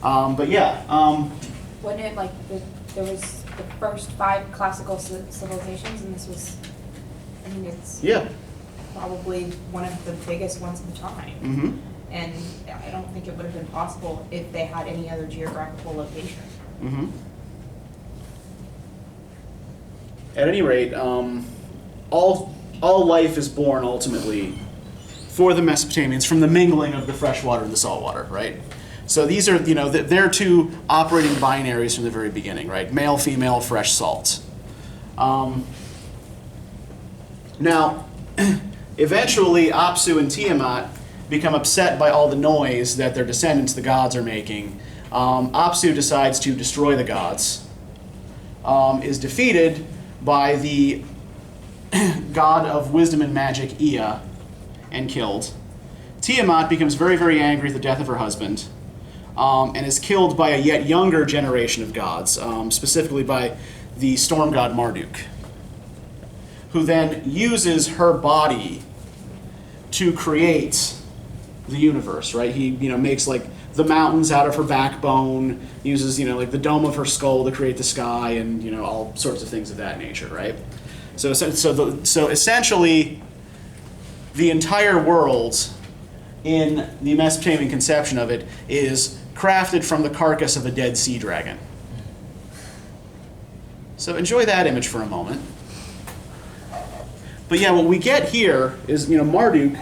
Wasn't it like there was the first 5 classical civilizations, and this was, I mean, it's probably one of the biggest ones of the time. And I don't think it would have been possible if they had any other geographical location. At any rate, all life is born ultimately for the Mesopotamians from the mingling of the fresh water and the salt water, right? So these are, they're two operating binaries from the very beginning, right? Male, female, fresh, salt. Now, eventually, Apsu and Tiamat become upset by all the noise that their descendants, the gods, are making. Apsu decides to destroy the gods, is defeated by the god of wisdom and magic, Ea, and killed. Tiamat becomes very, very angry at the death of her husband, and is killed by a yet younger generation of gods, specifically by the storm god Marduk, who then uses her body to create the universe, right? He, makes like the mountains out of her backbone, uses, like the dome of her skull to create the sky, and, all sorts of things of that nature, right? So essentially, the entire world in the Mesopotamian conception of it is crafted from the carcass of a dead sea dragon. So enjoy that image for a moment. But yeah, what we get here is, Marduk,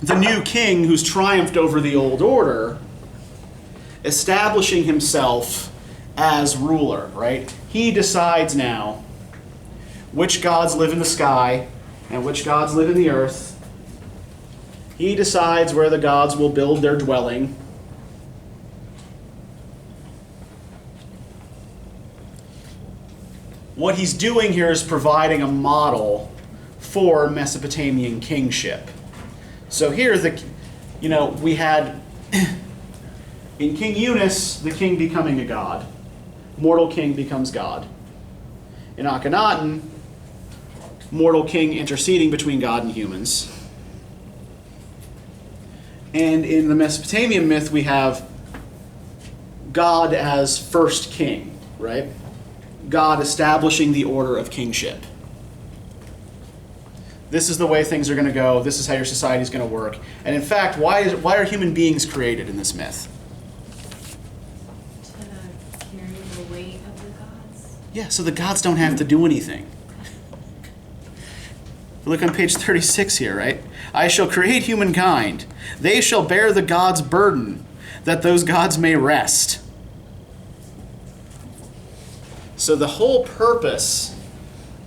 the new king who's triumphed over the old order, establishing himself as ruler, right? He decides now which gods live in the sky and which gods live in the earth. He decides where the gods will build their dwelling. What he's doing here is providing a model for Mesopotamian kingship. So here, we had in King Eunice, the king becoming a god. Mortal king becomes god. In Akhenaten, mortal king interceding between God and humans. And in the Mesopotamian myth, we have God as first king, right? God establishing the order of kingship. This is the way things are going to go. This is how your society is going to work. And in fact, why are human beings created in this myth? To carry the weight of the gods. Yeah, so the gods don't have to do anything. Look on page 36 here, right? I shall create humankind. They shall bear the gods' burden, that those gods may rest. So the whole purpose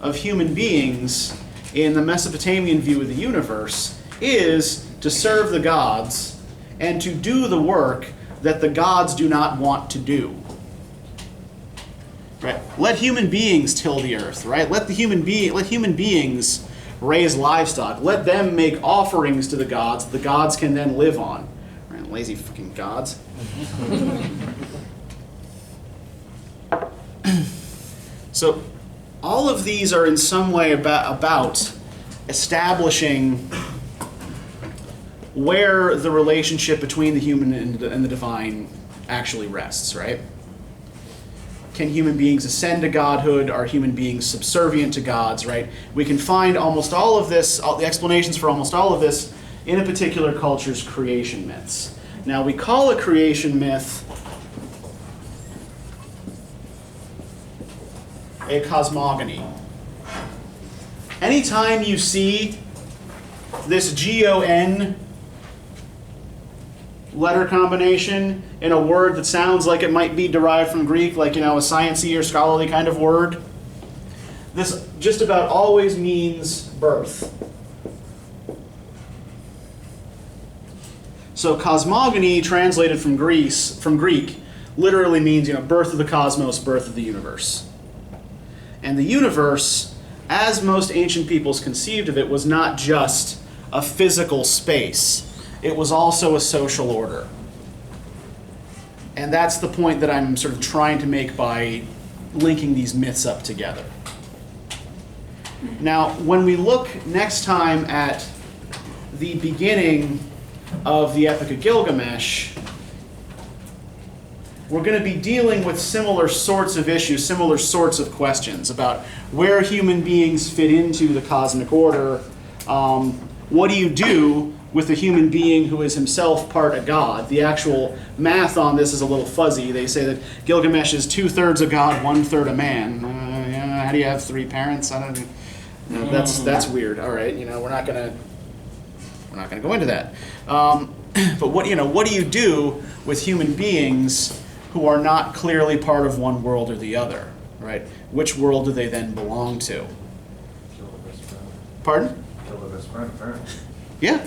of human beings in the Mesopotamian view of the universe is to serve the gods and to do the work that the gods do not want to do. Right? Let human beings till the earth, right? Let human beings raise livestock. Let them make offerings to the gods can then live on. Right? Lazy fucking gods. So all of these are in some way about establishing where the relationship between the human and the divine actually rests, right? Can human beings ascend to godhood? Are human beings subservient to gods, right? We can find almost all of this, the explanations for almost all of this, in a particular culture's creation myths. Now, we call a creation myth a cosmogony. Anytime you see this G-O-N letter combination in a word that sounds like it might be derived from Greek, like, a science-y or scholarly kind of word, this just about always means birth. So cosmogony, translated from Greek, literally means, birth of the cosmos, birth of the universe. And the universe, as most ancient peoples conceived of it, was not just a physical space. It was also a social order. And that's the point that I'm sort of trying to make by linking these myths up together. Now, when we look next time at the beginning of the Epic of Gilgamesh, we're going to be dealing with similar sorts of issues, similar sorts of questions about where human beings fit into the cosmic order. What do you do with a human being who is himself part a god? The actual math on this is a little fuzzy. They say that Gilgamesh is 2/3 a god, 1/3 a man. How do you have 3 parents? I don't. That's weird. All right, we're not gonna go into that. But what do you do with human beings who are not clearly part of one world or the other, right? Which world do they then belong to? Kill the best friend. Pardon? Kill the best friend, apparently. Yeah.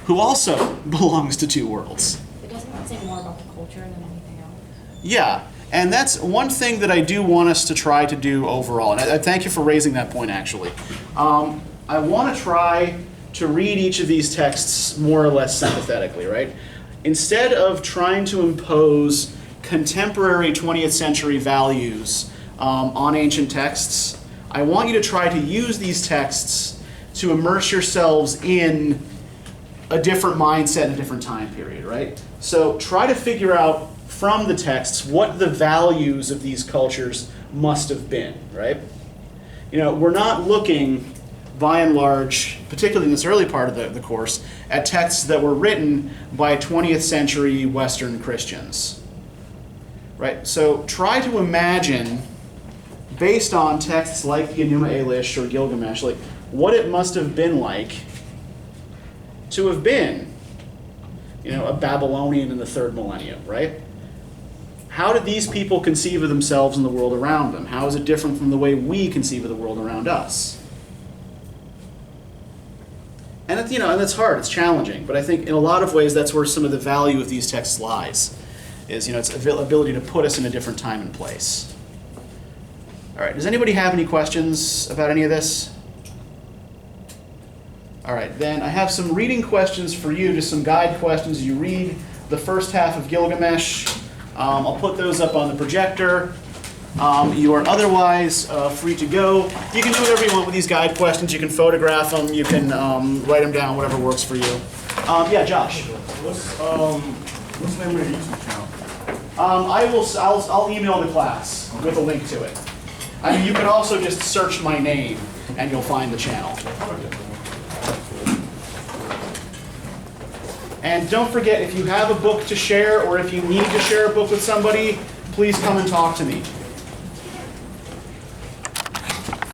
Who also belongs to 2 worlds. It doesn't say more about the culture than anything else. Yeah, and that's one thing that I do want us to try to do overall. And I thank you for raising that point, actually. I want to try to read each of these texts more or less sympathetically, right? Instead of trying to impose contemporary 20th century values on ancient texts, I want you to try to use these texts to immerse yourselves in a different mindset in a different time period, right? So try to figure out from the texts what the values of these cultures must have been, right? We're not looking, by and large, particularly in this early part of the course, at texts that were written by 20th century Western Christians, right? So try to imagine, based on texts like the Enuma Elish or Gilgamesh, like what it must have been like to have been, a Babylonian in the 3rd millennium, right? How did these people conceive of themselves and the world around them? How is it different from the way we conceive of the world around us? And it's, and it's hard, it's challenging, but I think in a lot of ways that's where some of the value of these texts lies, is, its ability to put us in a different time and place. All right, does anybody have any questions about any of this? All right, then I have some reading questions for you, just some guide questions. You read the first half of Gilgamesh. I'll put those up on the projector. You are otherwise free to go. You can do whatever you want with these guide questions. You can photograph them. You can write them down, whatever works for you. Yeah, Josh. What's the name of your YouTube channel? I'll email the class with a link to it. I mean, you can also just search my name and you'll find the channel. And don't forget, if you have a book to share or if you need to share a book with somebody, please come and talk to me.